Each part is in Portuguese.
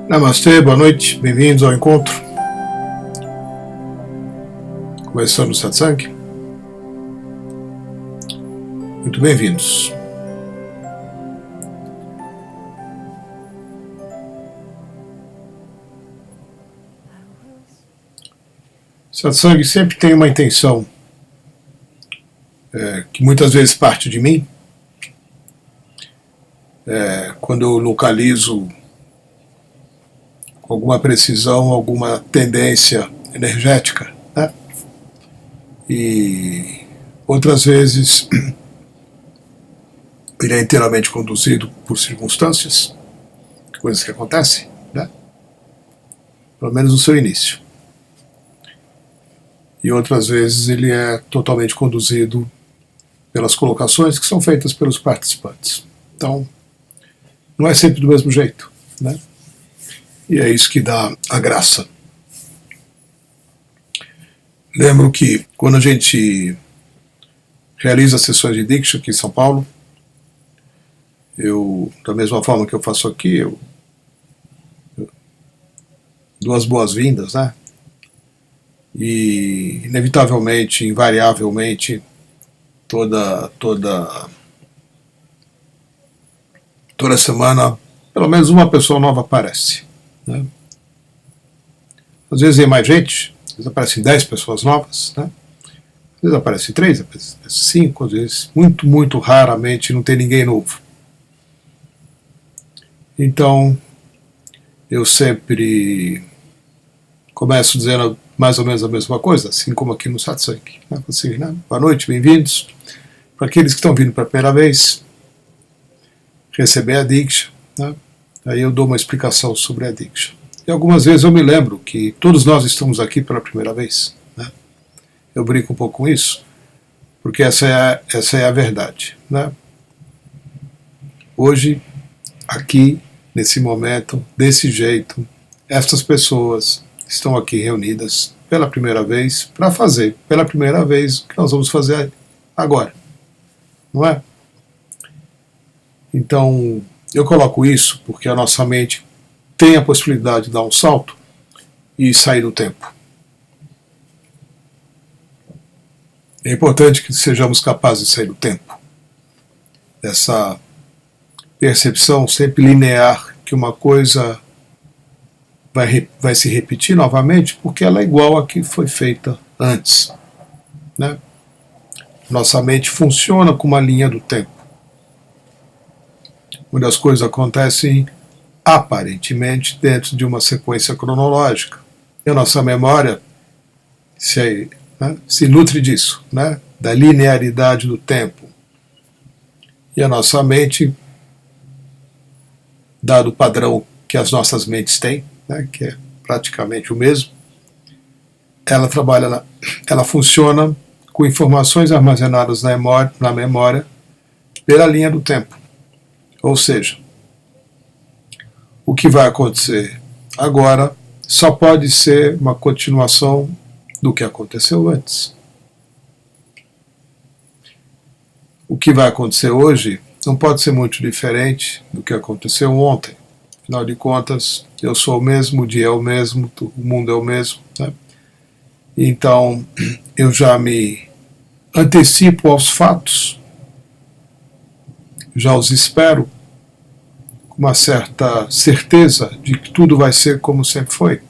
Namastê, boa noite, bem-vindos ao encontro. Começando o satsang. Muito bem-vindos. Satsang sempre tem uma intenção que muitas vezes parte de mim. Quando eu localizo com alguma precisão, alguma tendência energética, né? E outras vezes ele é inteiramente conduzido por circunstâncias, coisas que acontecem, né? Pelo menos no seu início. E outras vezes ele é totalmente conduzido pelas colocações que são feitas pelos participantes. Então, não é sempre do mesmo jeito, né? E é isso que dá a graça. Lembro que quando a gente realiza sessões de Diksha aqui em São Paulo, da mesma forma que eu faço aqui, eu dou as boas-vindas, né? E inevitavelmente, invariavelmente, toda semana, pelo menos uma pessoa nova aparece, né? Às vezes é mais gente, às vezes aparecem 10 pessoas novas, né? Às vezes aparecem 3, às vezes 5, às vezes muito raramente não tem ninguém novo. Então, eu sempre começo dizendo mais ou menos a mesma coisa, assim como aqui no satsang, né? Assim, né? Boa noite, bem-vindos. Para aqueles que estão vindo pela primeira vez, receber a Diksha, né? Aí eu dou uma explicação sobre a Diksha. E algumas vezes eu me lembro que todos nós estamos aqui pela primeira vez, né? Eu brinco um pouco com isso, porque essa é a verdade, né? Hoje, aqui, nesse momento, desse jeito, estas pessoas estão aqui reunidas pela primeira vez para fazer pela primeira vez o que nós vamos fazer agora, não é? Então, eu coloco isso porque a nossa mente tem a possibilidade de dar um salto e sair do tempo. É importante que sejamos capazes de sair do tempo. Dessa percepção sempre linear que uma coisa vai se repetir novamente porque ela é igual a que foi feita antes, né? Nossa mente funciona como uma linha do tempo, onde as coisas acontecem aparentemente dentro de uma sequência cronológica. E a nossa memória se nutre disso, né? Da linearidade do tempo. E a nossa mente, dado o padrão que as nossas mentes têm, né? Que é praticamente o mesmo, ela funciona com informações armazenadas na memória pela linha do tempo. Ou seja, o que vai acontecer agora só pode ser uma continuação do que aconteceu antes. O que vai acontecer hoje não pode ser muito diferente do que aconteceu ontem. Afinal de contas, eu sou o mesmo, o dia é o mesmo, o mundo é o mesmo, né? Então, eu já me antecipo aos fatos, já os espero com uma certa certeza de que tudo vai ser como sempre foi.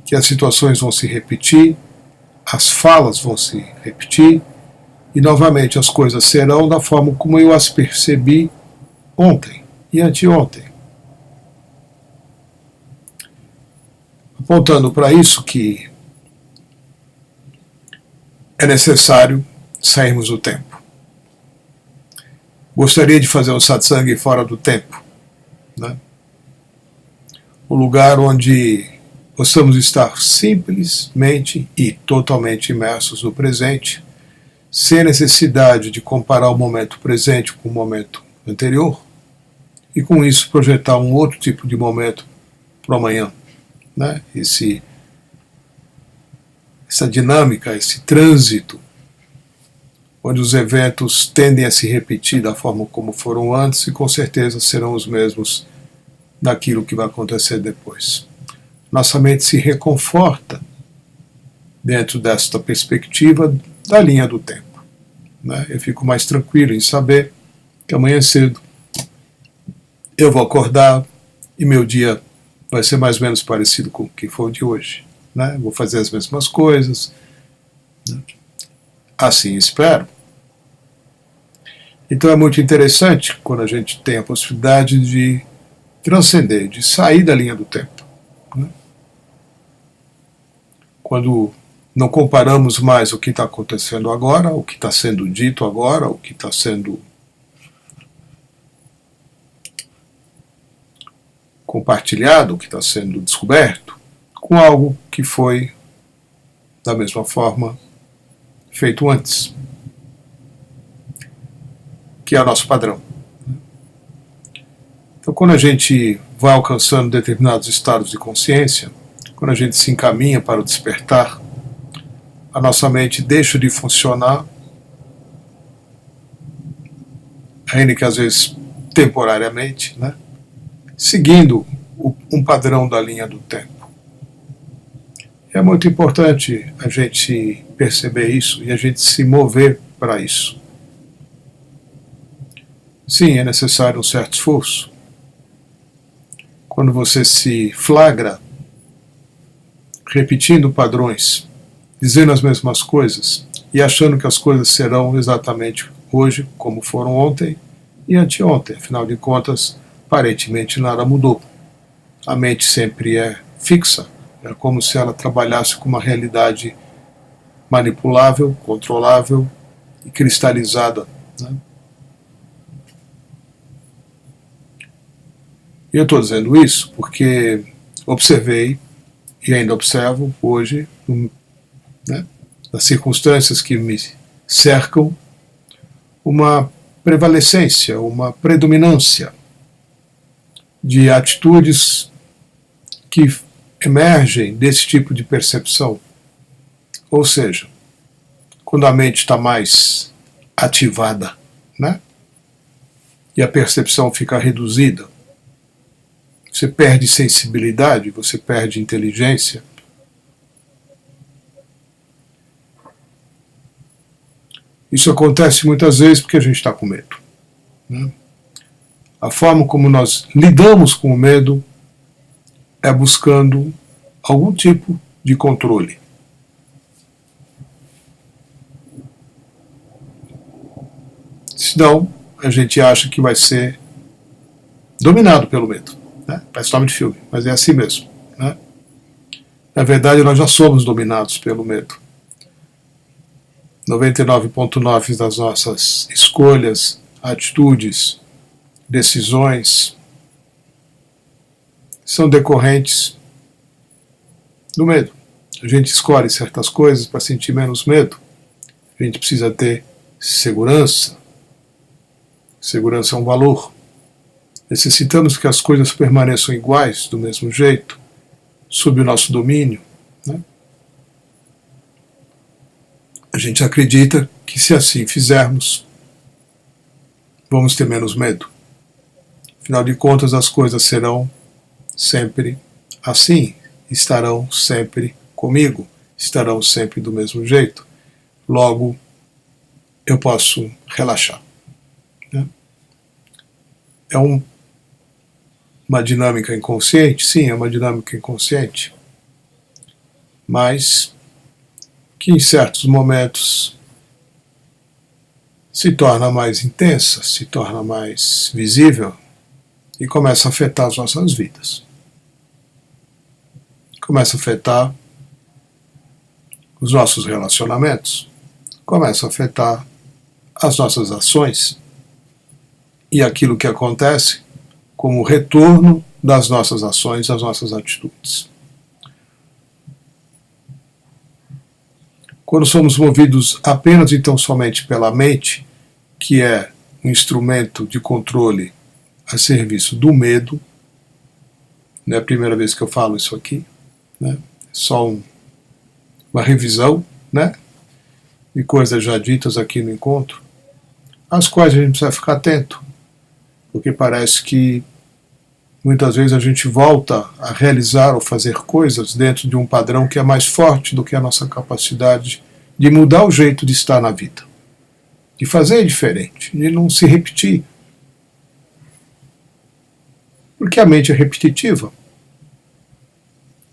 Que as situações vão se repetir, as falas vão se repetir, e novamente as coisas serão da forma como eu as percebi ontem e anteontem. Apontando para isso que é necessário sairmos do tempo. Gostaria de fazer um satsang fora do tempo, né? O lugar onde possamos estar simplesmente e totalmente imersos no presente, sem necessidade de comparar o momento presente com o momento anterior, e com isso projetar um outro tipo de momento para o amanhã, né? Essa dinâmica, esse trânsito, onde os eventos tendem a se repetir da forma como foram antes e com certeza serão os mesmos daquilo que vai acontecer depois. Nossa mente se reconforta dentro desta perspectiva da linha do tempo, né? Eu fico mais tranquilo em saber que amanhã cedo eu vou acordar e meu dia vai ser mais ou menos parecido com o que foi o de hoje, né? Vou fazer as mesmas coisas, né? Assim espero. Então é muito interessante quando a gente tem a possibilidade de transcender, de sair da linha do tempo, né? Quando não comparamos mais o que está acontecendo agora, o que está sendo dito agora, o que está sendo compartilhado, o que está sendo descoberto, com algo que foi, da mesma forma, feito antes, que é o nosso padrão. Então, quando a gente vai alcançando determinados estados de consciência, quando a gente se encaminha para o despertar, a nossa mente deixa de funcionar, ainda que às vezes temporariamente, né? Seguindo um padrão da linha do tempo. É muito importante a gente perceber isso e a gente se mover para isso. Sim, é necessário um certo esforço. Quando você se flagra repetindo padrões, dizendo as mesmas coisas e achando que as coisas serão exatamente hoje como foram ontem e anteontem, afinal de contas, aparentemente nada mudou. A mente sempre é fixa, é como se ela trabalhasse com uma realidade manipulável, controlável e cristalizada, né? E eu estou dizendo isso porque observei e ainda observo hoje, né, nas circunstâncias que me cercam, uma prevalecência, uma predominância de atitudes que emergem desse tipo de percepção. Ou seja, quando a mente está mais ativada, né, e a percepção fica reduzida, você perde sensibilidade, você perde inteligência. Isso acontece muitas vezes porque a gente está com medo, né? A forma como nós lidamos com o medo é buscando algum tipo de controle. Senão, a gente acha que vai ser dominado pelo medo, né? Parece nome de filme, mas é assim mesmo, né? Na verdade, nós já somos dominados pelo medo. 99,9% das nossas escolhas, atitudes, decisões são decorrentes do medo. A gente escolhe certas coisas para sentir menos medo. A gente precisa ter segurança. Segurança é um valor. Necessitamos que as coisas permaneçam iguais, do mesmo jeito, sob o nosso domínio, né? A gente acredita que se assim fizermos, vamos ter menos medo. Afinal de contas, as coisas serão sempre assim, estarão sempre comigo, estarão sempre do mesmo jeito. Logo, eu posso relaxar, né? É uma dinâmica inconsciente? Sim, é uma dinâmica inconsciente, mas que em certos momentos se torna mais intensa, se torna mais visível e começa a afetar as nossas vidas. Começa a afetar os nossos relacionamentos, começa a afetar as nossas ações e aquilo que acontece como retorno das nossas ações, das nossas atitudes. Quando somos movidos apenas e tão somente pela mente, que é um instrumento de controle a serviço do medo, não é a primeira vez que eu falo isso aqui, né? É só uma revisão, né, de coisas já ditas aqui no encontro, às quais a gente precisa ficar atento, porque parece que Muitas vezes a gente volta a realizar ou fazer coisas dentro de um padrão que é mais forte do que a nossa capacidade de mudar o jeito de estar na vida, de fazer diferente, de não se repetir. Porque a mente é repetitiva.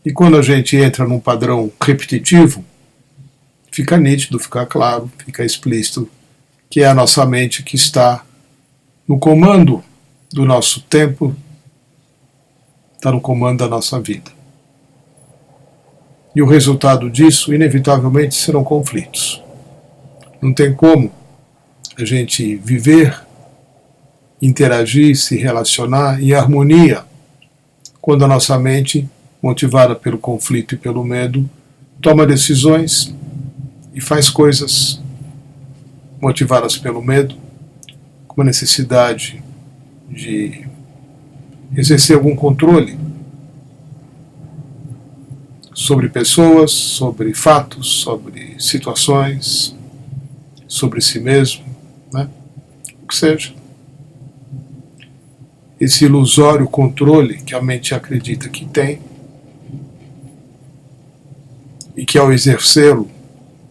E quando a gente entra num padrão repetitivo, fica nítido, fica claro, fica explícito que é a nossa mente que está no comando do nosso tempo, está no comando da nossa vida. E o resultado disso, inevitavelmente, serão conflitos. Não tem como a gente viver, interagir, se relacionar em harmonia quando a nossa mente, motivada pelo conflito e pelo medo, toma decisões e faz coisas motivadas pelo medo, com a necessidade de exercer algum controle sobre pessoas, sobre fatos, sobre situações, sobre si mesmo, né? O que seja. Esse ilusório controle que a mente acredita que tem e que ao exercê-lo,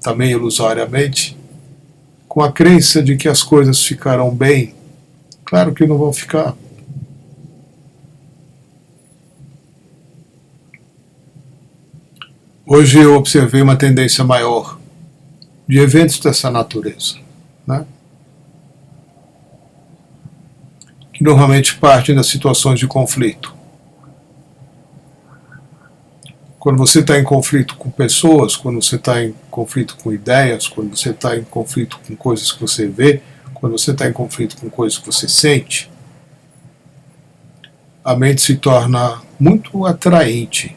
também ilusoriamente, com a crença de que as coisas ficarão bem, claro que não vão ficar. Hoje eu observei uma tendência maior de eventos dessa natureza, né? Que normalmente partem das situações de conflito. Quando você está em conflito com pessoas, quando você está em conflito com ideias, quando você está em conflito com coisas que você vê, quando você está em conflito com coisas que você sente, a mente se torna muito atraente.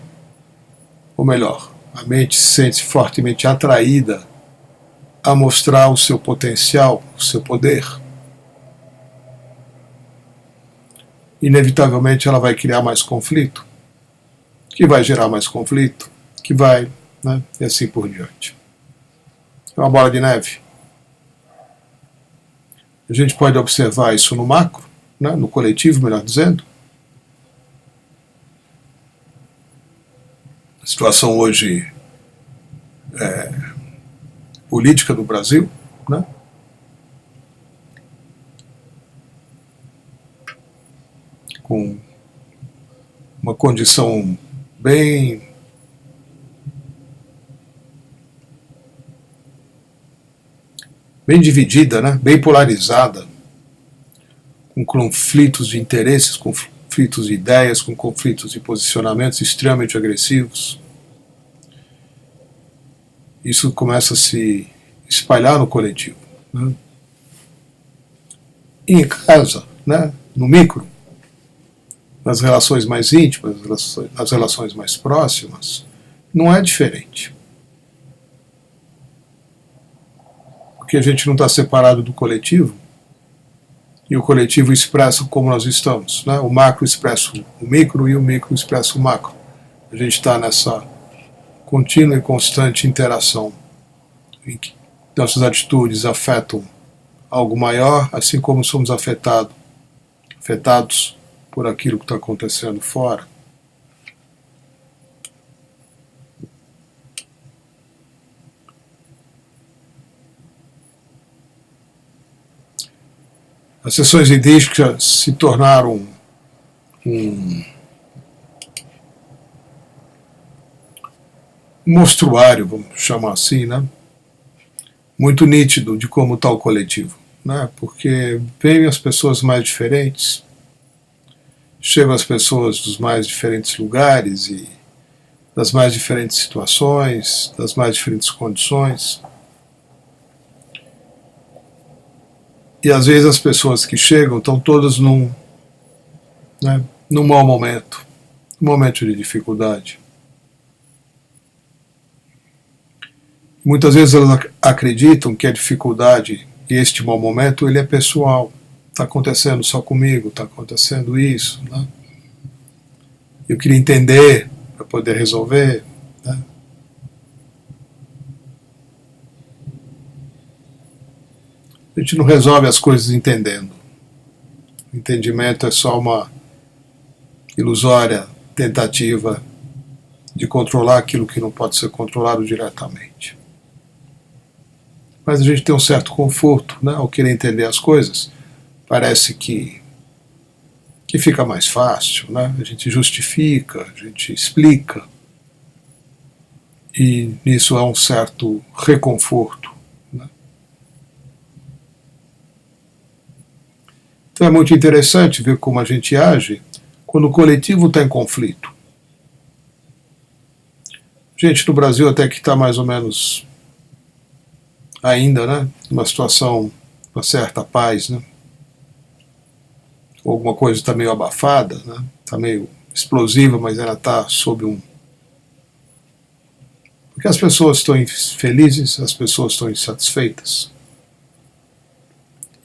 Ou melhor, a mente se sente fortemente atraída a mostrar o seu potencial, o seu poder. Inevitavelmente ela vai criar mais conflito, que vai gerar mais conflito, que vai, né, e assim por diante. É uma bola de neve. A gente pode observar isso no macro, né, no coletivo, melhor dizendo. A situação hoje política do Brasil, né? Com uma condição bem dividida, né? Bem polarizada, com conflitos de interesses, conflitos de ideias, com conflitos de posicionamentos extremamente agressivos. Isso começa a se espalhar no coletivo, né? E em casa, né? No micro, nas relações mais íntimas, nas relações mais próximas, não é diferente. Porque a gente não está separado do coletivo, e o coletivo expressa como nós estamos, né? O macro expressa o micro e o micro expressa o macro. A gente está nessa contínua e constante interação em que nossas atitudes afetam algo maior, assim como somos afetados por aquilo que está acontecendo fora. As sessões idísticas se tornaram um mostruário, vamos chamar assim, né? Muito nítido de como está o coletivo, né? Porque vêm as pessoas mais diferentes, chegam as pessoas dos mais diferentes lugares e das mais diferentes situações, das mais diferentes condições. E às vezes as pessoas que chegam estão todas num mau momento, um momento de dificuldade. Muitas vezes elas acreditam que a dificuldade e este mau momento ele é pessoal. Está acontecendo só comigo, está acontecendo isso, né? Eu queria entender para poder resolver, né? A gente não resolve as coisas entendendo. O entendimento é só ilusória tentativa de controlar aquilo que não pode ser controlado diretamente. Mas a gente tem um certo conforto, né, ao querer entender as coisas. Parece que fica mais fácil, né? A gente justifica, a gente explica, e nisso há um certo reconforto, né? Então é muito interessante ver como a gente age quando o coletivo está em conflito. Gente, no Brasil até que está mais ou menos ainda, né, numa situação, uma certa paz, né? Alguma coisa está meio abafada, né? Está meio explosiva, mas ela está sob um... Porque as pessoas estão infelizes, as pessoas estão insatisfeitas.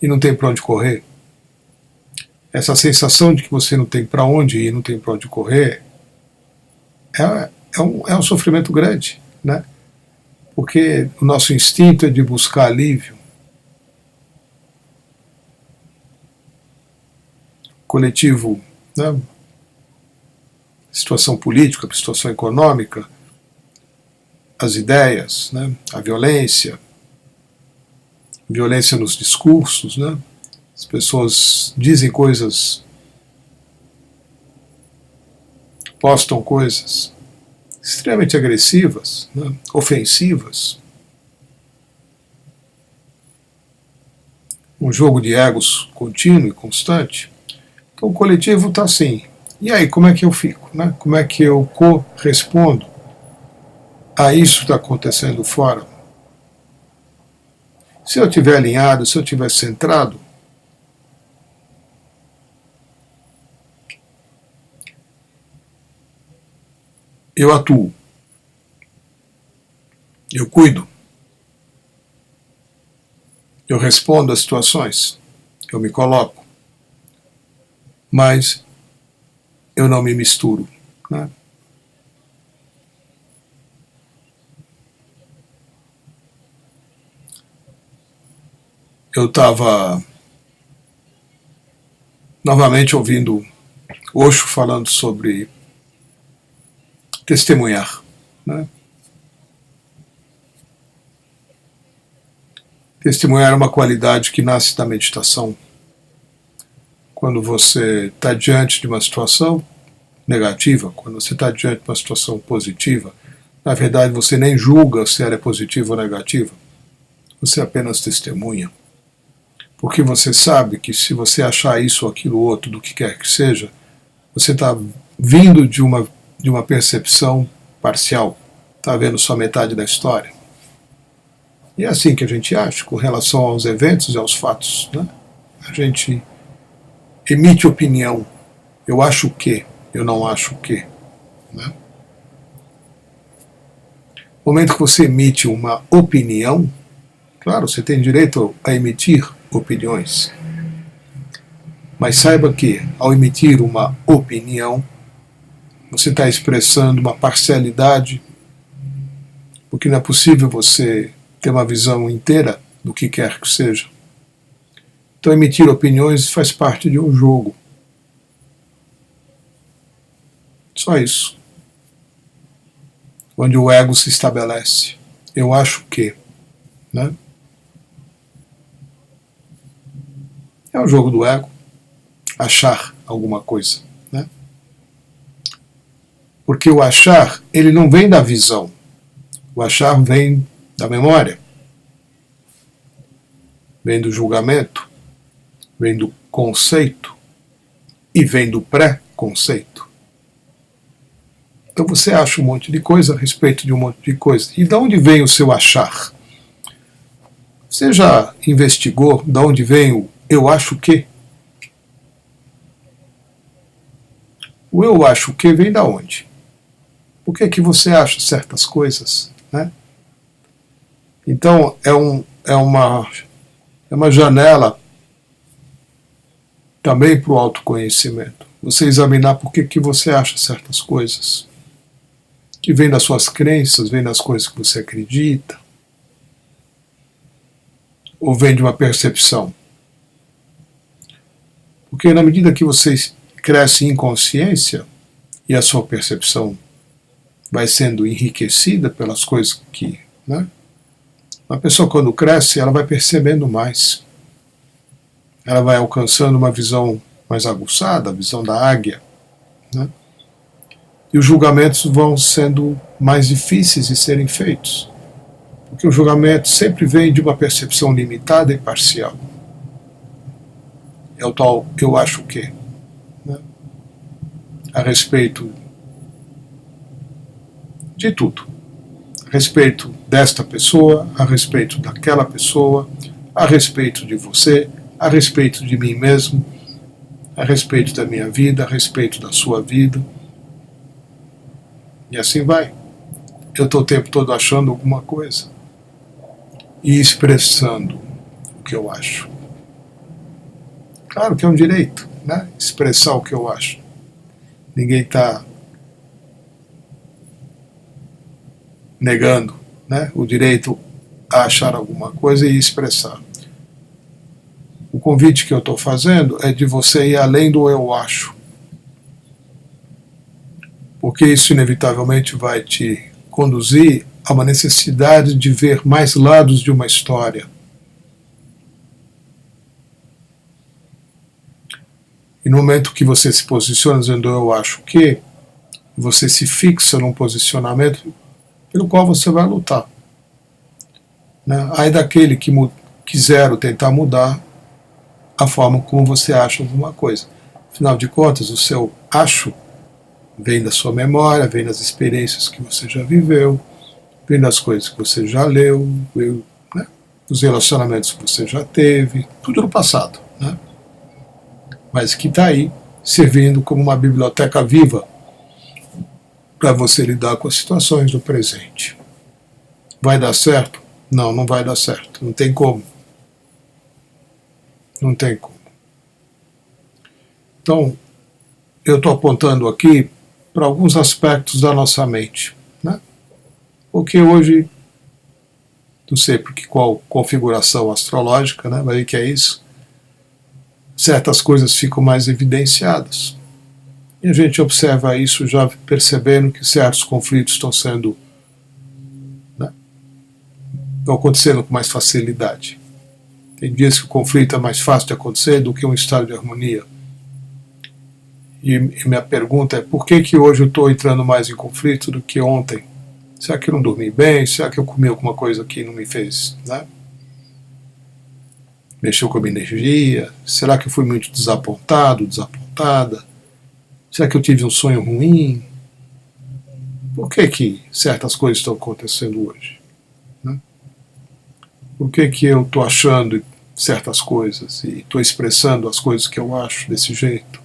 E não tem para onde correr. Essa sensação de que você não tem para onde ir, não tem para onde correr, é um sofrimento grande, né? Porque o nosso instinto é de buscar alívio. Coletivo, né? Situação política, situação econômica, as ideias, né? A violência nos discursos, né? As pessoas dizem coisas, postam coisas extremamente agressivas, né? Ofensivas. Um jogo de egos contínuo e constante. Então o coletivo está assim. E aí, como é que eu fico? Né? Como é que eu correspondo a isso que está acontecendo fora? Se eu estiver alinhado, se eu estiver centrado, eu atuo, eu cuido, eu respondo às situações, eu me coloco, mas eu não me misturo, né? Eu estava novamente ouvindo Osho falando sobre testemunhar, né? Testemunhar é uma qualidade que nasce da meditação. Quando você está diante de uma situação negativa, quando você está diante de uma situação positiva, na verdade você nem julga se ela é positiva ou negativa, você apenas testemunha. Porque você sabe que se você achar isso ou aquilo outro, do que quer que seja, você está vindo de uma percepção parcial, está vendo só metade da história. E é assim que a gente age com relação aos eventos e aos fatos, né? A gente emite opinião. Eu acho o quê? Eu não acho o quê? Né? No momento que você emite uma opinião, claro, você tem direito a emitir opiniões. Mas saiba que, ao emitir uma opinião, você está expressando uma parcialidade, porque não é possível você ter uma visão inteira do que quer que seja. Então, emitir opiniões faz parte de um jogo. Só isso. Onde o ego se estabelece. Eu acho que, né? É o jogo do ego. Achar alguma coisa, né? Porque o achar, ele não vem da visão. O achar vem da memória. Vem do julgamento. Vem do conceito. E vem do pré-conceito. Então você acha um monte de coisa a respeito de um monte de coisa. E de onde vem o seu achar? Você já investigou de onde vem o eu acho que? O eu acho que vem da onde? Por que que você acha certas coisas, né? Então é uma janela também para o autoconhecimento. Você examinar por que que você acha certas coisas. Que vem das suas crenças, vem das coisas que você acredita, ou vem de uma percepção. Porque na medida que você cresce em consciência, e a sua percepção vai sendo enriquecida pelas coisas que, né? Uma pessoa quando cresce, ela vai percebendo mais, ela vai alcançando uma visão mais aguçada, a visão da águia, né? E os julgamentos vão sendo mais difíceis de serem feitos, porque o julgamento sempre vem de uma percepção limitada e parcial. É o tal eu acho que, né? A respeito de tudo, a respeito desta pessoa, a respeito daquela pessoa, a respeito de você, a respeito de mim mesmo, a respeito da minha vida, a respeito da sua vida, e assim vai. Eu estou o tempo todo achando alguma coisa e expressando o que eu acho. Claro que é um direito, né? Expressar o que eu acho. Ninguém está negando, né, o direito a achar alguma coisa e expressar. O convite que eu estou fazendo é de você ir além do eu acho, porque isso inevitavelmente vai te conduzir a uma necessidade de ver mais lados de uma história. E no momento que você se posiciona dizendo eu acho que, você se fixa num posicionamento pelo qual você vai lutar, né? Aí daquele que quiser tentar mudar a forma como você acha alguma coisa. Afinal de contas, o seu acho vem da sua memória, vem das experiências que você já viveu, vem das coisas que você já leu, né, dos relacionamentos que você já teve, tudo no passado, né? Mas que está aí servindo como uma biblioteca viva para você lidar com as situações do presente. Vai dar certo? Não, não vai dar certo. Não tem como. Não tem como. Então, eu estou apontando aqui para alguns aspectos da nossa mente, né? Porque hoje, não sei qual configuração astrológica, né? Mas aí que é isso, certas coisas ficam mais evidenciadas. E a gente observa isso já percebendo que certos conflitos estão sendo, né, estão acontecendo com mais facilidade. Tem dias que o conflito é mais fácil de acontecer do que um estado de harmonia. E minha pergunta é, por que hoje eu estou entrando mais em conflito do que ontem? Será que eu não dormi bem? Será que eu comi alguma coisa que não me fez, né, mexeu com a minha energia? Será que eu fui muito desapontado, desapontada? Será que eu tive um sonho ruim? Por que certas coisas estão acontecendo hoje, né? Por que eu estou achando certas coisas e estou expressando as coisas que eu acho desse jeito?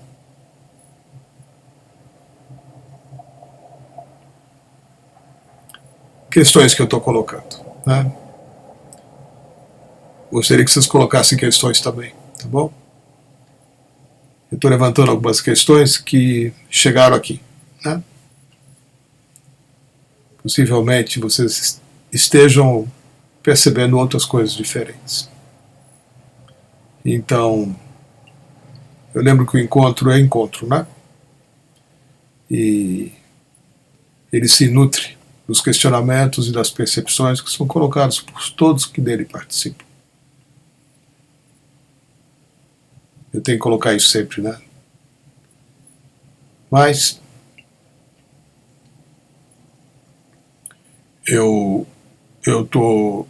Questões que eu estou colocando, né? Gostaria que vocês colocassem questões também, tá bom? Eu estou levantando algumas questões que chegaram aqui, né? Possivelmente vocês estejam percebendo outras coisas diferentes. Então, eu lembro que o encontro é encontro, né? E ele se nutre dos questionamentos e das percepções que são colocados por todos que dele participam. Eu tenho que colocar isso sempre, né? Mas eu estou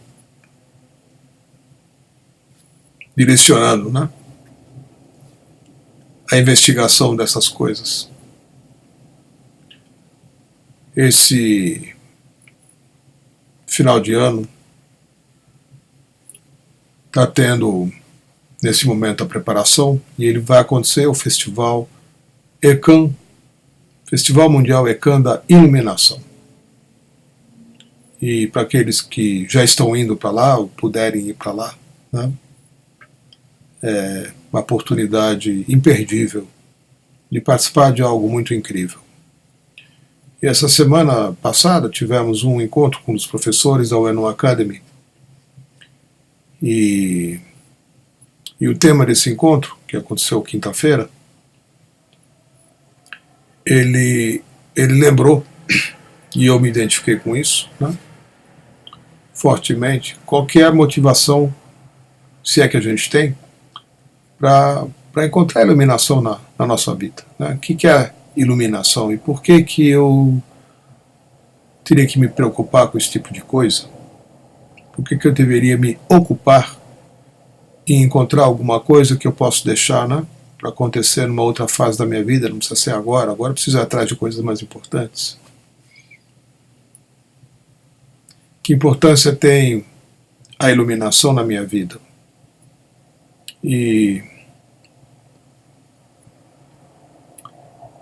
direcionando, né, a investigação dessas coisas. Esse final de ano está tendo, nesse momento, a preparação, e ele vai acontecer o Festival ECAN, Festival Mundial ECAN da Iluminação. E para aqueles que já estão indo para lá, ou puderem ir para lá, né, é uma oportunidade imperdível de participar de algo muito incrível. E essa semana passada tivemos um encontro com os professores da UNO Academy, e o tema desse encontro, que aconteceu quinta-feira, ele ele lembrou, e eu me identifiquei com isso, né, fortemente, qual que é a motivação, se é que a gente tem, para encontrar iluminação na nossa vida. Né? O que é iluminação e por que eu teria que me preocupar com esse tipo de coisa? Por que eu deveria me ocupar em encontrar alguma coisa que eu posso deixar, né, para acontecer numa outra fase da minha vida? Não precisa ser agora eu preciso ir atrás de coisas mais importantes. Que importância tem a iluminação na minha vida? E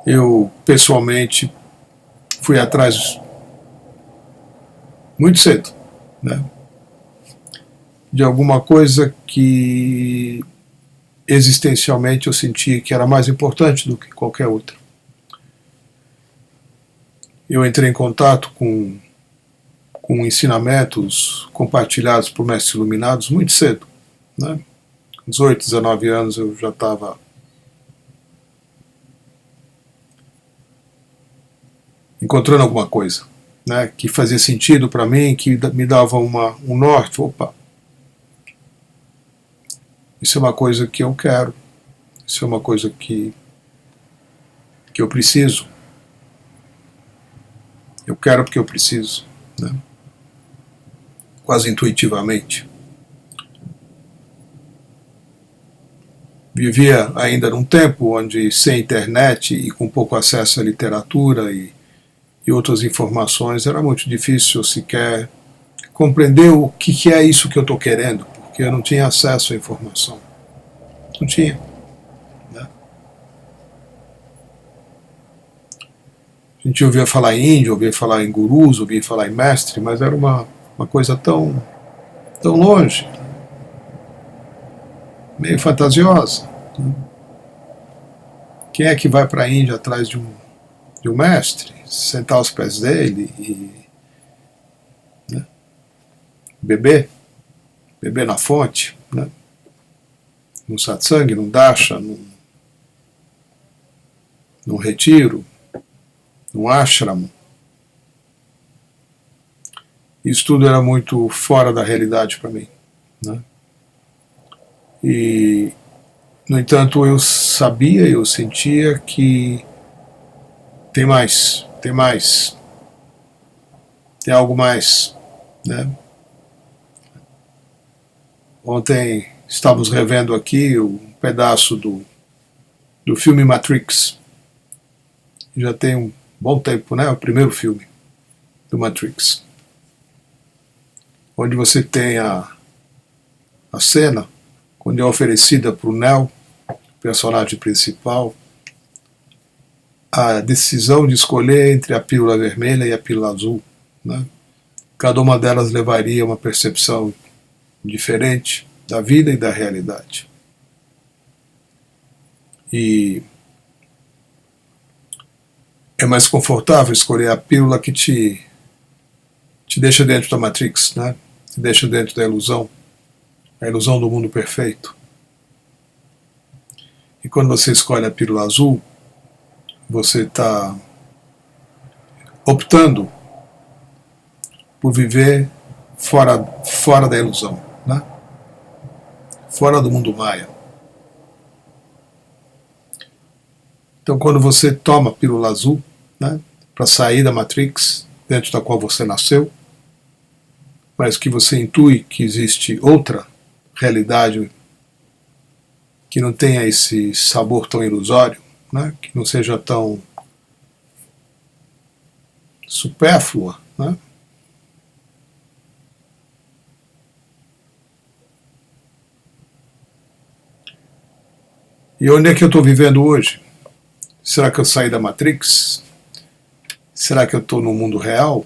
eu, pessoalmente, fui atrás muito cedo, né, de alguma coisa que existencialmente eu senti que era mais importante do que qualquer outra. Eu entrei em contato com ensinamentos compartilhados por mestres iluminados muito cedo, né? Com 18, 19 anos eu já estava encontrando alguma coisa, né, que fazia sentido para mim, que me dava um norte. Opa, isso é uma coisa que eu quero, isso é uma coisa que eu preciso. Eu quero porque eu preciso, né? Quase intuitivamente. Vivia ainda num tempo onde, sem internet e com pouco acesso à literatura e outras informações, era muito difícil sequer compreender o que é isso que eu estou querendo, porque eu não tinha acesso à informação. Não tinha. Né? A gente ouvia falar em índio, ouvia falar em gurus, ouvia falar em mestre, mas era uma coisa tão longe, meio fantasiosa. Né? Quem é que vai para a Índia atrás de um mestre, sentar aos pés dele e, né, beber na fonte, né, num satsang, num darsha, num retiro, num ashram? Isso tudo era muito fora da realidade para mim. Né? E, no entanto, eu sabia, eu sentia que tem mais, tem algo mais. Né? Ontem estávamos revendo aqui um pedaço do filme Matrix. Já tem um bom tempo, né? O primeiro filme do Matrix. Onde você tem a cena, quando é oferecida para o Neo, personagem principal, a decisão de escolher entre a pílula vermelha e a pílula azul. Né? Cada uma delas levaria a uma percepção diferente da vida e da realidade. E é mais confortável escolher a pílula que te deixa dentro da Matrix, né? Te deixa dentro da ilusão, a ilusão do mundo perfeito. E quando você escolhe a pílula azul, você está optando por viver fora da ilusão, né? Fora do mundo maia. Então, quando você toma a pílula azul, né, para sair da Matrix, dentro da qual você nasceu, mas que você intui que existe outra realidade que não tenha esse sabor tão ilusório, né, que não seja tão supérflua, né? E onde é que eu estou vivendo hoje? Será que eu saí da Matrix? Será que eu estou no mundo real?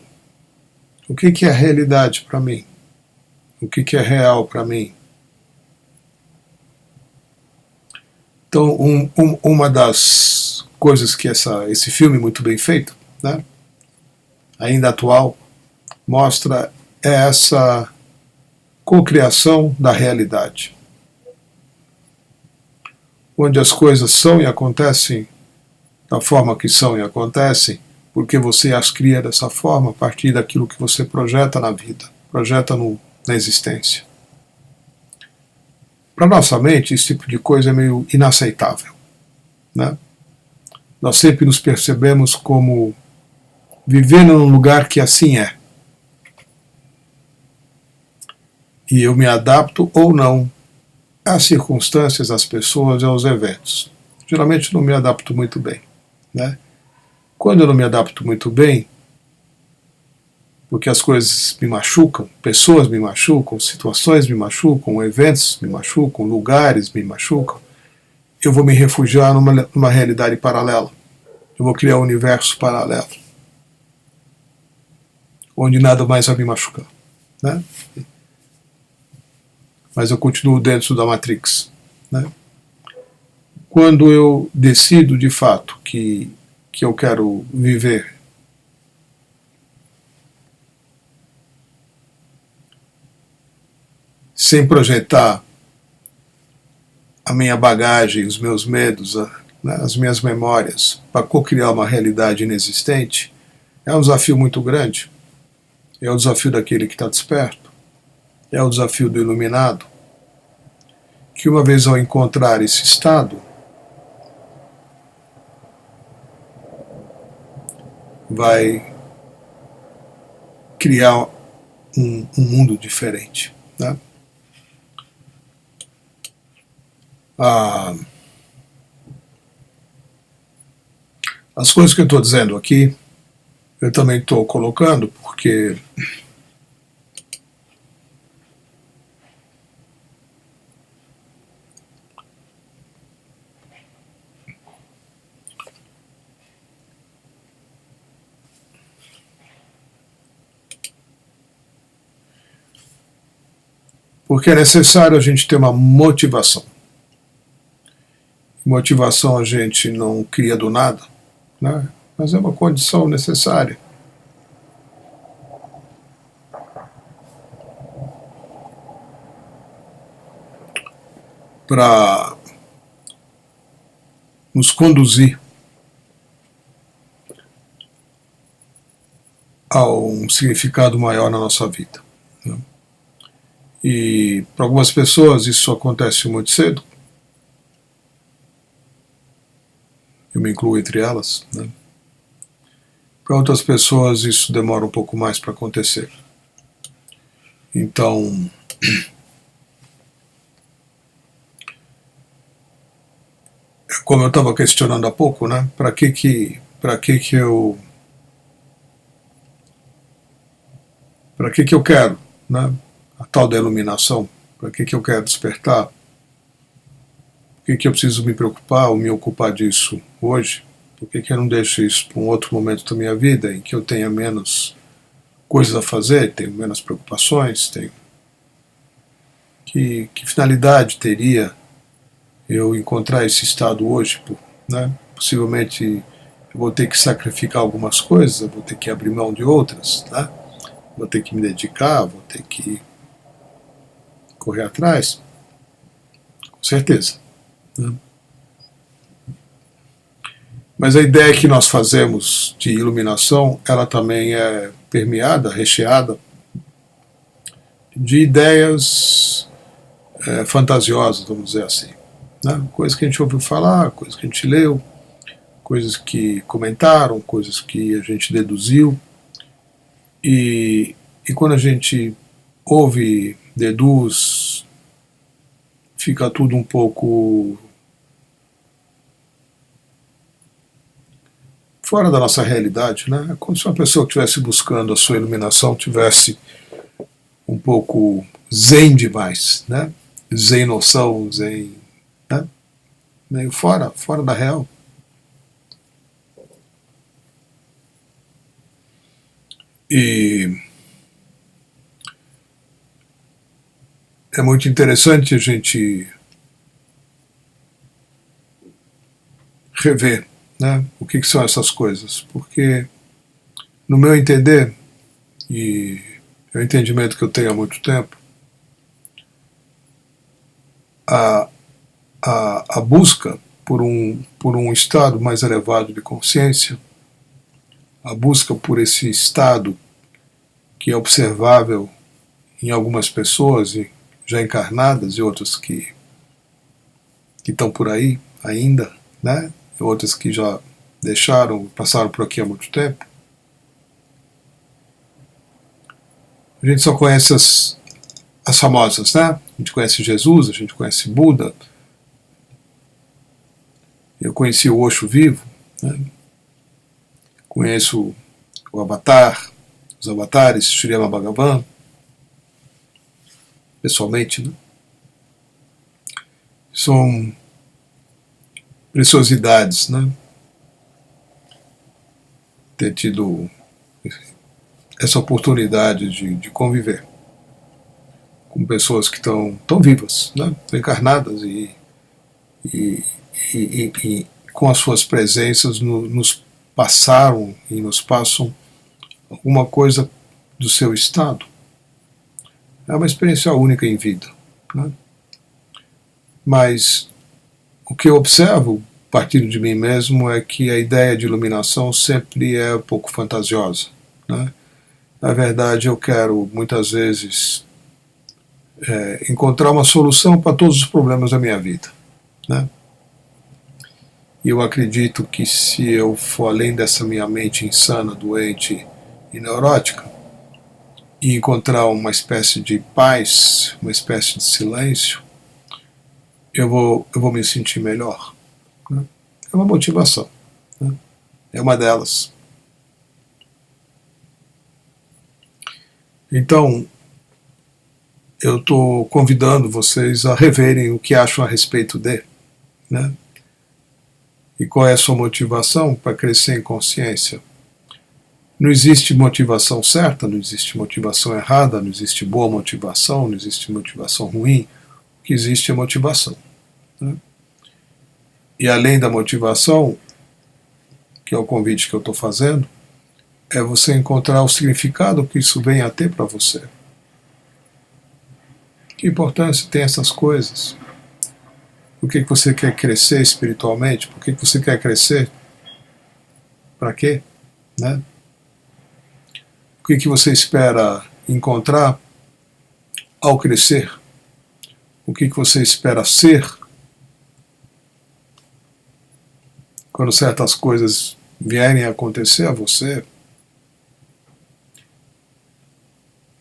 O que é realidade para mim? O que é real para mim? Então, uma das coisas que esse filme muito bem feito, né, ainda atual, mostra é essa cocriação da realidade, onde as coisas são e acontecem da forma que são e acontecem, porque você as cria dessa forma a partir daquilo que você projeta na vida, projeta na existência. Para nossa mente, esse tipo de coisa é meio inaceitável, né? Nós sempre nos percebemos como vivendo num lugar que assim é. E eu me adapto ou não às circunstâncias, às pessoas e aos eventos. Geralmente não me adapto muito bem, né? Quando eu não me adapto muito bem, porque as coisas me machucam, pessoas me machucam, situações me machucam, eventos me machucam, lugares me machucam, eu vou me refugiar numa realidade paralela. Eu vou criar um universo paralelo, onde nada mais vai me machucar, né? Mas eu continuo dentro da Matrix, né? Quando eu decido de fato que eu quero viver sem projetar a minha bagagem, os meus medos, né, as minhas memórias, para co-criar uma realidade inexistente, é um desafio muito grande. É o desafio daquele que está desperto, é o desafio do iluminado, que uma vez ao encontrar esse estado, vai criar um mundo diferente, né? As coisas que eu estou dizendo aqui, eu também estou colocando porque é necessário a gente ter uma motivação. Motivação a gente não cria do nada, né? Mas é uma condição necessária. Para nos conduzir a um significado maior na nossa vida, né? E para algumas pessoas isso acontece muito cedo, eu me incluo entre elas, né? Para outras pessoas isso demora um pouco mais para acontecer. Então, como eu estava questionando há pouco, né? Para que eu quero, né? A tal da iluminação? Para que eu quero despertar? Por que eu preciso me preocupar ou me ocupar disso hoje? Por que eu não deixo isso para um outro momento da minha vida em que eu tenha menos coisas a fazer, tenho menos preocupações, tenho... Que finalidade teria eu encontrar esse estado hoje, né? Possivelmente eu vou ter que sacrificar algumas coisas, eu vou ter que abrir mão de outras, né? Vou ter que me dedicar, vou ter que correr atrás, com certeza, né? Mas a ideia que nós fazemos de iluminação, ela também é permeada, recheada de ideias fantasiosas, vamos dizer assim, né? Coisas que a gente ouviu falar, coisas que a gente leu, coisas que comentaram, coisas que a gente deduziu, e quando a gente ouve, deduz, fica tudo um pouco fora da nossa realidade, né? É como se uma pessoa que estivesse buscando a sua iluminação tivesse um pouco zen demais, né? Zen noção, zen, né? Meio fora da real. E é muito interessante a gente rever, né, o que são essas coisas, porque no meu entender, e é o entendimento que eu tenho há muito tempo, a busca por um estado mais elevado de consciência a busca por esse estado que é observável em algumas pessoas já encarnadas e outras que estão por aí ainda, né? E outras que já passaram por aqui há muito tempo. A gente só conhece as famosas, né? A gente conhece Jesus, a gente conhece Buda. Eu conheci o Osho vivo, né? Conheço o Avatar, os avatares, Srimad Bhagavan, pessoalmente, né? São preciosidades, né? Ter tido essa oportunidade de conviver com pessoas que estão vivas, né? Estão encarnadas e com as suas presenças nos passaram e nos passam alguma coisa do seu estado. É uma experiência única em vida, né? Mas o que eu observo, partindo de mim mesmo, é que a ideia de iluminação sempre é um pouco fantasiosa, né? Na verdade, eu quero muitas vezes encontrar uma solução para todos os problemas da minha vida, né? E eu acredito que se eu for além dessa minha mente insana, doente e neurótica, e encontrar uma espécie de paz, uma espécie de silêncio, eu vou me sentir melhor, né? É uma motivação, né? É uma delas. Então, eu estou convidando vocês a reverem o que acham a respeito de, né? E qual é a sua motivação para crescer em consciência. Não existe motivação certa, não existe motivação errada, não existe boa motivação, não existe motivação ruim. O que existe é motivação, né? E além da motivação, que é o convite que eu estou fazendo, é você encontrar o significado que isso vem a ter para você. Que importância tem essas coisas? Por que você quer crescer espiritualmente? Por que você quer crescer? Para quê? Né? O que você espera encontrar ao crescer? O que você espera ser quando certas coisas vierem a acontecer a você?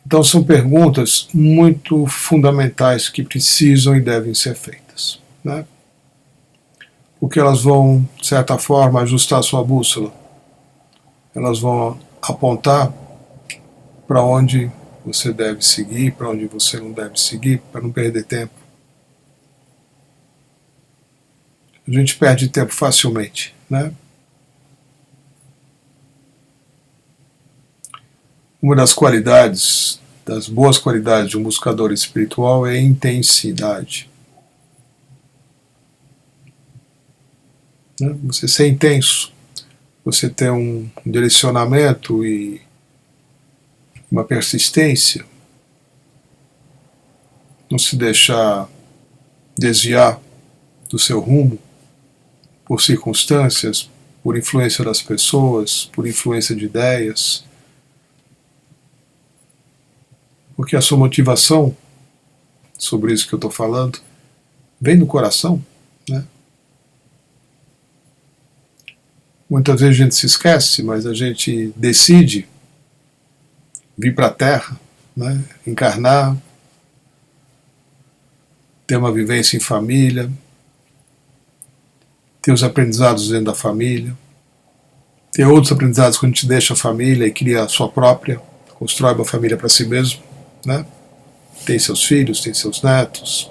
Então são perguntas muito fundamentais que precisam e devem ser feitas, né? Porque elas vão, de certa forma, ajustar a sua bússola. Elas vão apontar para onde você deve seguir, para onde você não deve seguir, para não perder tempo. A gente perde tempo facilmente, né? Uma das qualidades, das boas qualidades de um buscador espiritual é a intensidade. Você ser intenso, você ter um direcionamento e uma persistência, não se deixar desviar do seu rumo por circunstâncias, por influência das pessoas, por influência de ideias, porque a sua motivação, sobre isso que eu estou falando, vem do coração, né? Muitas vezes a gente se esquece, mas a gente decide vir para a Terra, né? Encarnar, ter uma vivência em família, ter os aprendizados dentro da família, ter outros aprendizados quando a gente deixa a família e cria a sua própria, constrói uma família para si mesmo, né? Tem seus filhos, tem seus netos.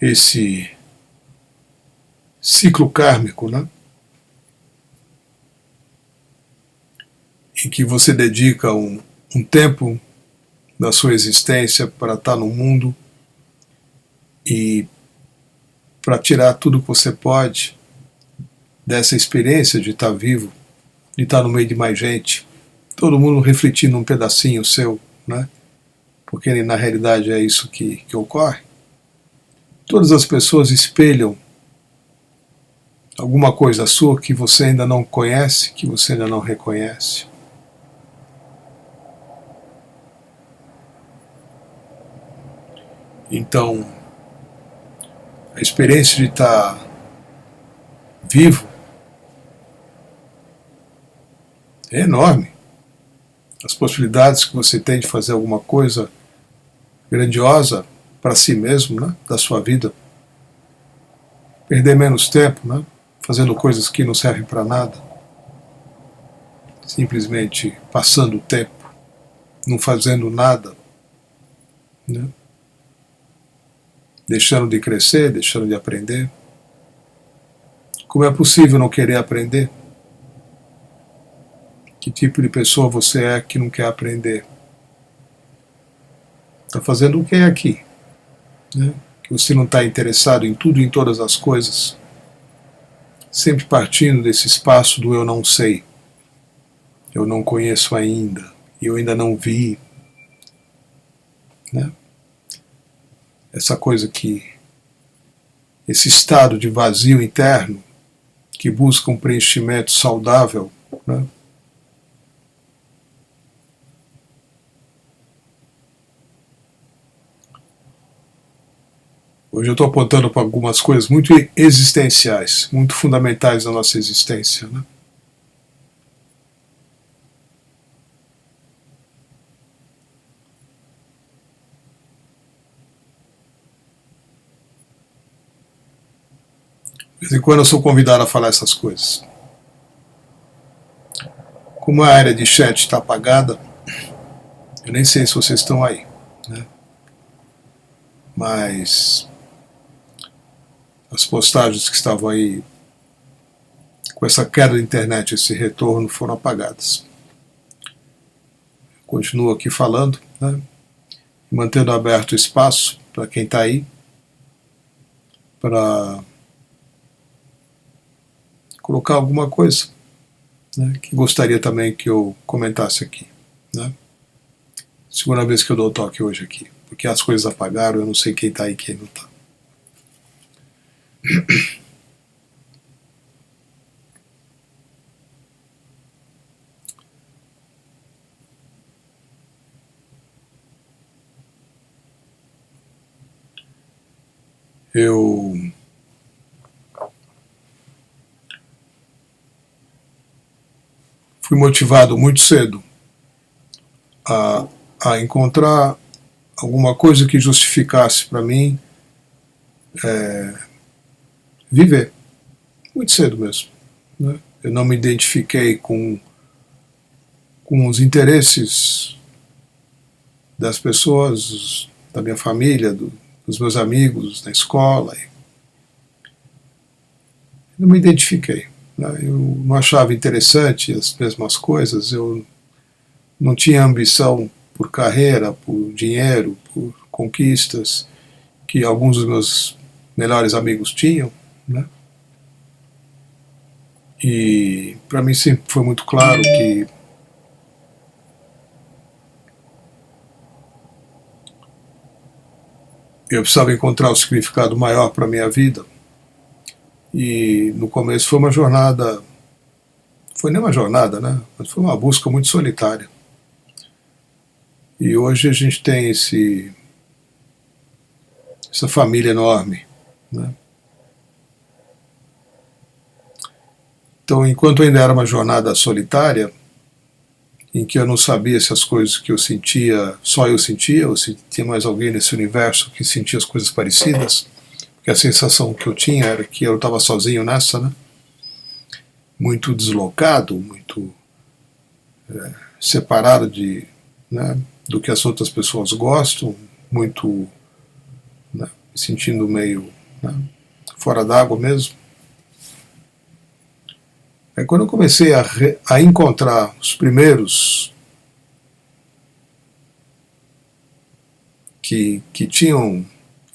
Esse ciclo kármico, né? Em que você dedica um tempo da sua existência para estar no mundo e para tirar tudo que você pode dessa experiência de estar vivo, de estar no meio de mais gente, todo mundo refletindo um pedacinho seu, né? Porque na realidade é isso que ocorre. Todas as pessoas espelham alguma coisa sua que você ainda não conhece, que você ainda não reconhece. Então, a experiência de estar vivo é enorme. As possibilidades que você tem de fazer alguma coisa grandiosa para si mesmo, né, da sua vida. Perder menos tempo, né, fazendo coisas que não servem para nada. Simplesmente passando o tempo, não fazendo nada, né, deixando de crescer, deixando de aprender. Como é possível não querer aprender? Que tipo de pessoa você é que não quer aprender? Está fazendo o que é aqui? Né? Que você não está interessado em tudo e em todas as coisas? Sempre partindo desse espaço do eu não sei. Eu não conheço ainda. Eu ainda não vi. Né? Essa coisa que... esse estado de vazio interno que busca um preenchimento saudável, né? Hoje eu estou apontando para algumas coisas muito existenciais, muito fundamentais da nossa existência, né? De vez em quando eu sou convidado a falar essas coisas. Como a área de chat está apagada, eu nem sei se vocês estão aí, né? Mas as postagens que estavam aí com essa queda da internet, esse retorno, foram apagadas. Continuo aqui falando, né? Mantendo aberto o espaço para quem está aí, para colocar alguma coisa, né, que gostaria também que eu comentasse aqui, né? Segunda vez que eu dou o toque hoje aqui, porque as coisas apagaram, eu não sei quem está aí e quem não está. Eu fui motivado muito cedo a encontrar alguma coisa que justificasse para mim viver, muito cedo mesmo, né? Eu não me identifiquei com os interesses das pessoas, da minha família, dos meus amigos na escola. Não me identifiquei, né? Eu não achava interessante as mesmas coisas, eu não tinha ambição por carreira, por dinheiro, por conquistas que alguns dos meus melhores amigos tinham, né? E para mim sempre foi muito claro que eu precisava encontrar o significado maior para a minha vida. E no começo foi uma jornada, foi nem uma jornada, né? Mas foi uma busca muito solitária. E hoje a gente tem essa família enorme, né? Então, enquanto ainda era uma jornada solitária, em que eu não sabia se as coisas que eu sentia, só eu sentia, ou se tinha mais alguém nesse universo que sentia as coisas parecidas, porque a sensação que eu tinha era que eu estava sozinho nessa, né? Muito deslocado, muito separado né, do que as outras pessoas gostam, muito, né, me sentindo meio, né, fora d'água mesmo. Aí quando eu comecei a encontrar os primeiros que tinham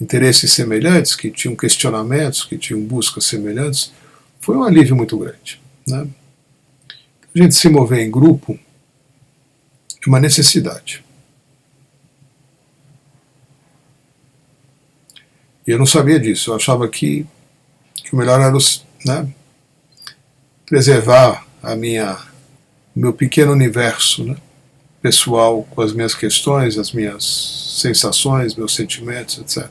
interesses semelhantes, que tinham questionamentos, que tinham buscas semelhantes, foi um alívio muito grande, né? A gente se mover em grupo é uma necessidade. E eu não sabia disso, eu achava que o melhor era, né, preservar meu pequeno universo, né, pessoal, com as minhas questões, as minhas sensações, meus sentimentos, etc.,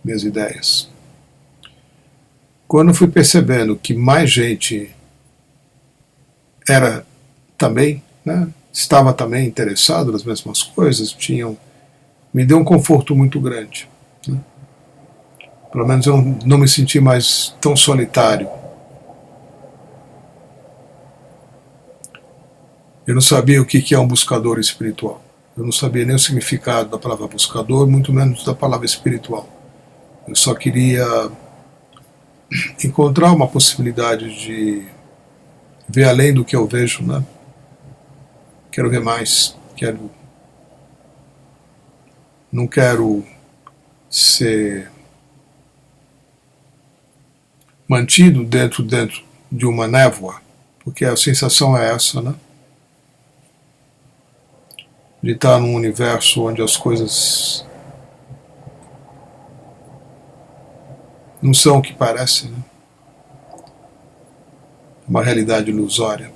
minhas ideias. Quando eu fui percebendo que mais gente era também, né, estava também interessado nas mesmas coisas, me deu um conforto muito grande, né? Pelo menos eu não me senti mais tão solitário. Eu não sabia o que é um buscador espiritual. Eu não sabia nem o significado da palavra buscador, muito menos da palavra espiritual. Eu só queria encontrar uma possibilidade de ver além do que eu vejo, né? Quero ver mais. Não quero ser mantido dentro de uma névoa, porque a sensação é essa, né? De estar num universo onde as coisas não são o que parecem, né? Uma realidade ilusória.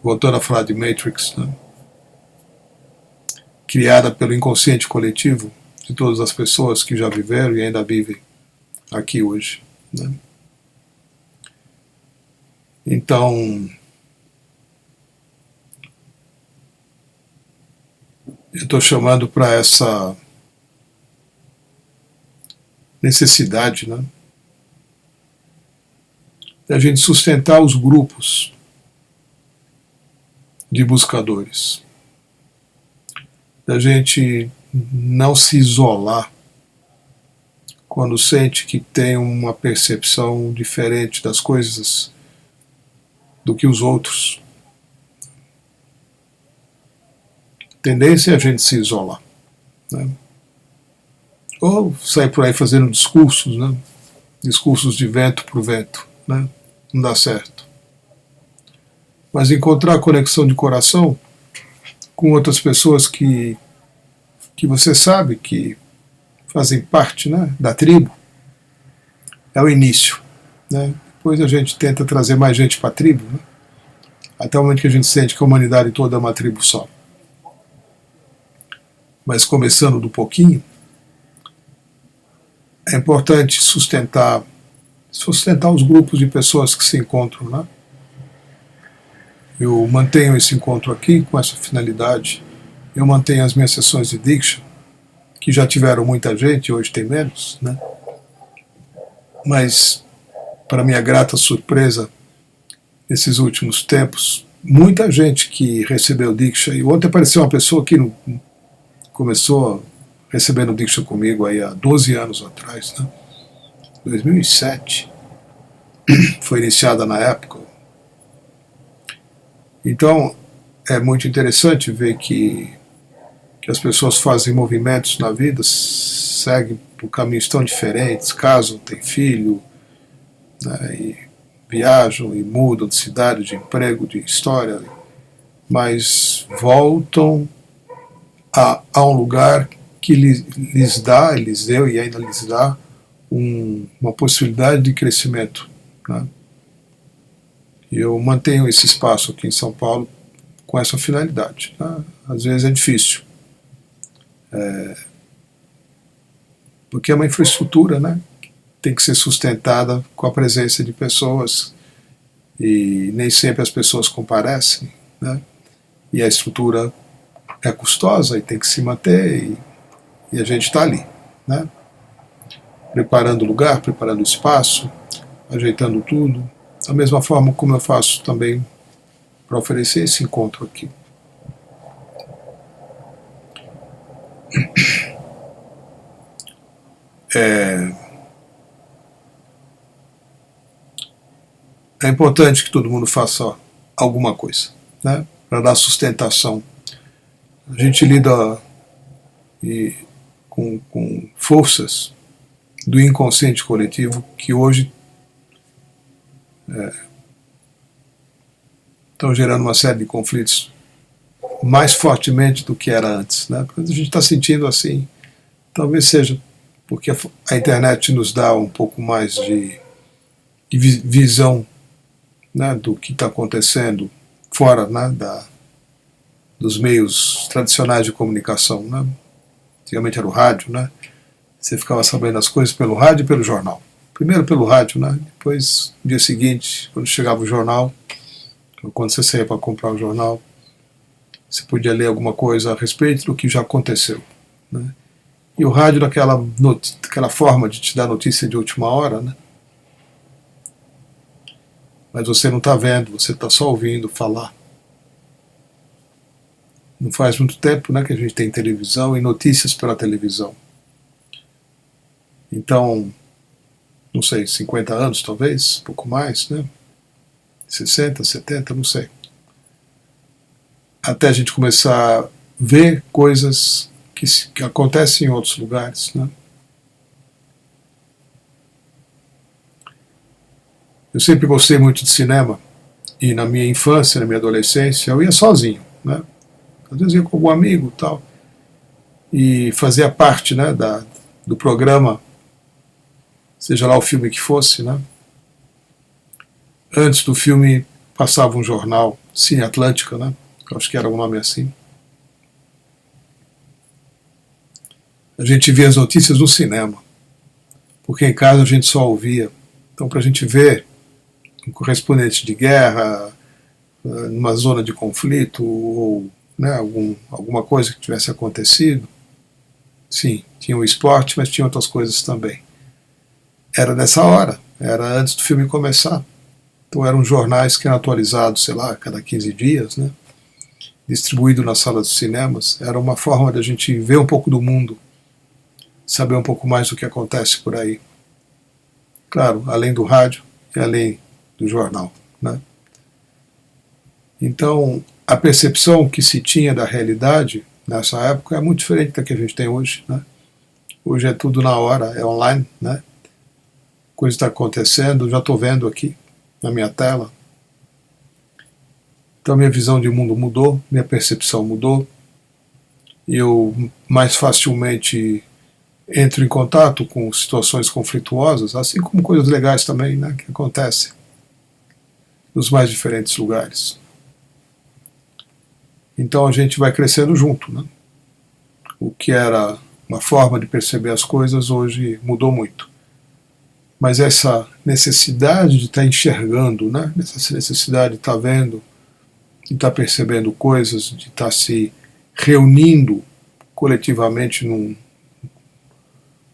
Voltando a falar de Matrix, né? Criada pelo inconsciente coletivo de todas as pessoas que já viveram e ainda vivem aqui hoje, né? Então, eu estou chamando para essa necessidade, né, da gente sustentar os grupos de buscadores, da gente não se isolar quando sente que tem uma percepção diferente das coisas do que os outros. A tendência é a gente se isolar, né? Ou sair por aí fazendo discursos, né? Discursos de vento para o vento, né? Não dá certo. Mas encontrar a conexão de coração com outras pessoas que você sabe que fazem parte, né, da tribo, é o início, né? Depois a gente tenta trazer mais gente para a tribo, né? Até o momento que a gente sente que a humanidade toda é uma tribo só. Mas começando do pouquinho, é importante sustentar os grupos de pessoas que se encontram, né? Eu mantenho esse encontro aqui com essa finalidade. Eu mantenho as minhas sessões de Diksha, que já tiveram muita gente, hoje tem menos, né? Mas, para minha grata surpresa, nesses últimos tempos, muita gente que recebeu Diksha, e ontem apareceu uma pessoa que começou recebendo Diksha comigo aí há 12 anos atrás, né? 2007, foi iniciada na época. Então, é muito interessante ver que as pessoas fazem movimentos na vida, seguem por caminhos tão diferentes, casam, têm filho, né, e viajam e mudam de cidade, de emprego, de história, mas voltam a um lugar que lhes deu e ainda lhes dá uma possibilidade de crescimento, né? E eu mantenho esse espaço aqui em São Paulo com essa finalidade, né? Às vezes é difícil, porque é uma infraestrutura, né? Tem que ser sustentada com a presença de pessoas e nem sempre as pessoas comparecem, né? E a estrutura é custosa e tem que se manter e a gente está ali, né? Preparando o lugar, preparando o espaço, ajeitando tudo, da mesma forma como eu faço também para oferecer esse encontro aqui. É importante que todo mundo faça alguma coisa, né, para dar sustentação. A gente lida com forças do inconsciente coletivo que hoje estão gerando uma série de conflitos mais fortemente do que era antes, né? Quando a gente está sentindo assim, talvez seja porque a internet nos dá um pouco mais de visão né, do que está acontecendo fora, né, dos meios tradicionais de comunicação, né? Antigamente era o rádio, né? Você ficava sabendo as coisas pelo rádio e pelo jornal. Primeiro pelo rádio, né? Depois, no dia seguinte, quando chegava o jornal, quando você saía para comprar o jornal, você podia ler alguma coisa a respeito do que já aconteceu, né? E o rádio daquela forma de te dar notícia de última hora, né? Mas você não está vendo, você está só ouvindo falar. Não faz muito tempo, né, que a gente tem televisão e notícias pela televisão. Então, não sei, 50 anos talvez, um pouco mais, né? 60, 70, não sei. Até a gente começar a ver coisas que acontecem em outros lugares, né? Eu sempre gostei muito de cinema, e na minha infância, na minha adolescência, eu ia sozinho, né? Às vezes ia com algum amigo e tal, e fazia parte, né, do programa, seja lá o filme que fosse, né? Antes do filme passava um jornal, Cine Atlântica, né? Acho que era um nome assim. A gente via as notícias no cinema, porque em casa a gente só ouvia. Então, para a gente ver um correspondente de guerra, numa zona de conflito, ou, né, alguma coisa que tivesse acontecido, sim, tinha o esporte, mas tinha outras coisas também. Era nessa hora, era antes do filme começar. Então eram jornais que eram atualizados, sei lá, a cada 15 dias, né? Distribuído nas salas de cinemas. Era uma forma de a gente ver um pouco do mundo, saber um pouco mais do que acontece por aí. Claro, além do rádio e além do jornal, né? Então, a percepção que se tinha da realidade nessa época é muito diferente da que a gente tem hoje, né? Hoje é tudo na hora, é online, né? Coisa está acontecendo, já estou vendo aqui na minha tela. Então minha visão de mundo mudou, minha percepção mudou, e eu mais facilmente entro em contato com situações conflituosas, assim como coisas legais também, né, que acontecem nos mais diferentes lugares. Então a gente vai crescendo junto, né? O que era uma forma de perceber as coisas hoje mudou muito. Mas essa necessidade de estar enxergando, né? Essa necessidade de estar vendo, de estar percebendo coisas, de estar se reunindo coletivamente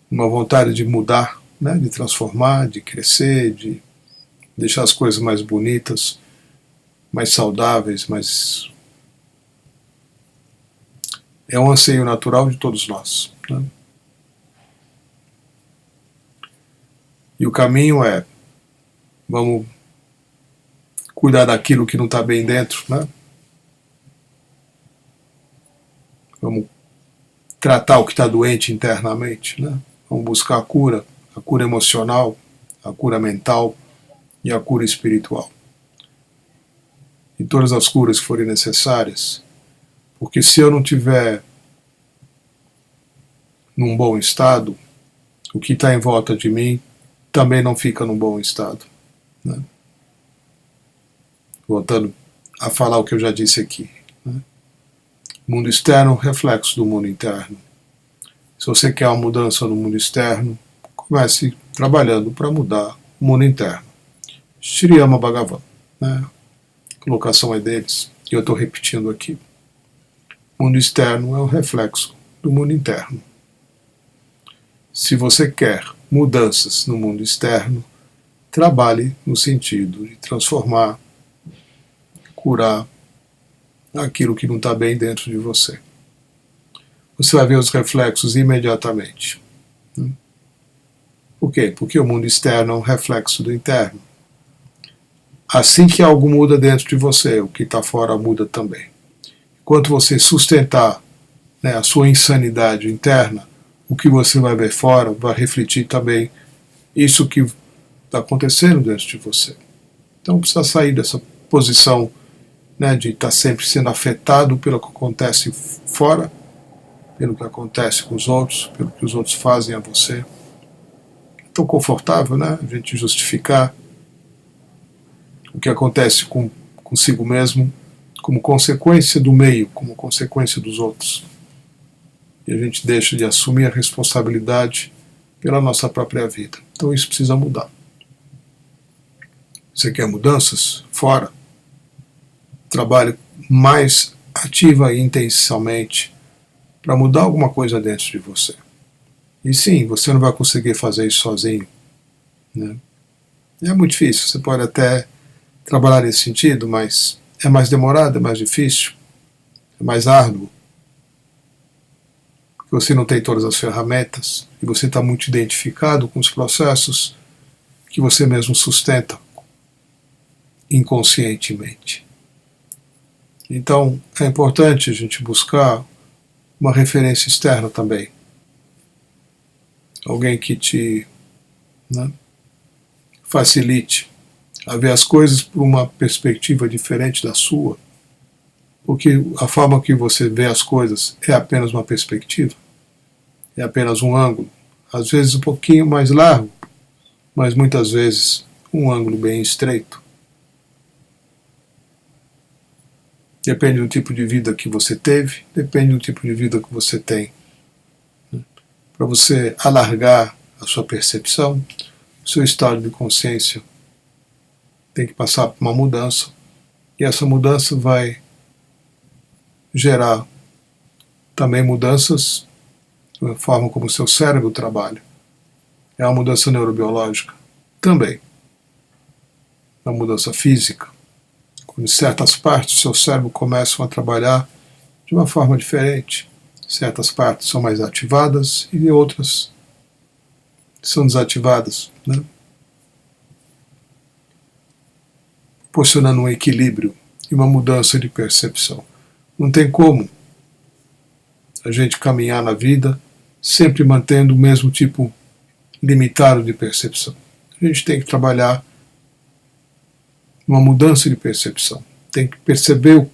numa vontade de mudar, né? De transformar, de crescer, de deixar as coisas mais bonitas, mais saudáveis, mais... É um anseio natural de todos nós, né? E o caminho é, vamos cuidar daquilo que não está bem dentro, né? Vamos tratar o que está doente internamente, né? Vamos buscar a cura emocional, a cura mental e a cura espiritual. E todas as curas que forem necessárias, porque se eu não tiver num bom estado, o que está em volta de mim também não fica num bom estado, né? Voltando a falar o que eu já disse aqui, né? Mundo externo, reflexo do mundo interno. Se você quer uma mudança no mundo externo, comece trabalhando para mudar o mundo interno. Shriyama Bhagavan, né? A colocação é deles, e eu estou repetindo aqui. O mundo externo é um reflexo do mundo interno. Se você quer mudanças no mundo externo, trabalhe no sentido de transformar, curar aquilo que não está bem dentro de você. Você vai ver os reflexos imediatamente. Por quê? Porque o mundo externo é um reflexo do interno. Assim que algo muda dentro de você, o que está fora muda também. Enquanto você sustentar, né, a sua insanidade interna, o que você vai ver fora vai refletir também isso que está acontecendo dentro de você. Então precisa sair dessa posição, né, de estar sempre sendo afetado pelo que acontece fora, pelo que acontece com os outros, pelo que os outros fazem a você. É tão confortável, né, a gente justificar o que acontece consigo mesmo como consequência do meio, como consequência dos outros. E a gente deixa de assumir a responsabilidade pela nossa própria vida. Então isso precisa mudar. Você quer mudanças? Fora. Trabalhe mais ativa e intensamente para mudar alguma coisa dentro de você. E sim, você não vai conseguir fazer isso sozinho, né? É muito difícil. Você pode até trabalhar nesse sentido, mas é mais demorado, é mais difícil, é mais árduo, porque você não tem todas as ferramentas e você está muito identificado com os processos que você mesmo sustenta inconscientemente. Então é importante a gente buscar uma referência externa também, alguém que te, né, facilite a ver as coisas por uma perspectiva diferente da sua, porque a forma que você vê as coisas é apenas uma perspectiva, é apenas um ângulo, às vezes um pouquinho mais largo, mas muitas vezes um ângulo bem estreito. Depende do tipo de vida que você teve, depende do tipo de vida que você tem. Para você alargar a sua percepção, o seu estado de consciência tem que passar por uma mudança, e essa mudança vai gerar também mudanças na forma como o seu cérebro trabalha. É uma mudança neurobiológica também, uma mudança física, quando certas partes do seu cérebro começam a trabalhar de uma forma diferente. Certas partes são mais ativadas e outras são desativadas, né? Proporcionando um equilíbrio e uma mudança de percepção. Não tem como a gente caminhar na vida sempre mantendo o mesmo tipo limitado de percepção. A gente tem que trabalhar uma mudança de percepção. Tem que perceber,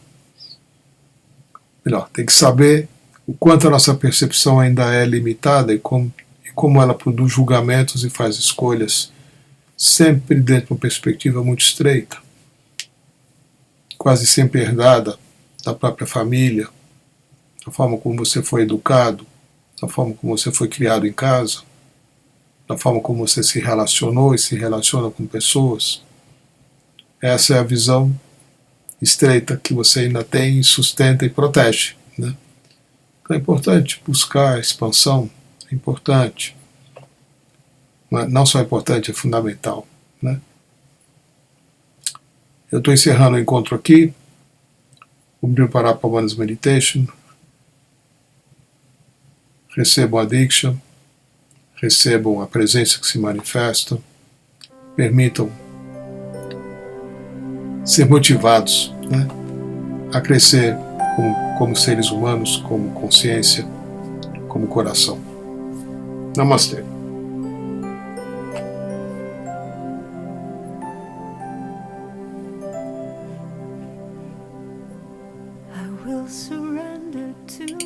tem que saber o quanto a nossa percepção ainda é limitada e como ela produz julgamentos e faz escolhas sempre dentro de uma perspectiva muito estreita, quase sempre herdada da própria família, da forma como você foi educado, da forma como você foi criado em casa, da forma como você se relacionou e se relaciona com pessoas. Essa é a visão estreita que você ainda tem, sustenta e protege, né? Então é importante buscar a expansão, é importante. Não só é importante, é fundamental, né? Eu estou encerrando o encontro aqui. Vou me preparar para o Oneness Meditation. Recebam a Diksha, recebam a presença que se manifesta, permitam ser motivados, né, a crescer como seres humanos, como consciência, como coração. Namastê. I will surrender to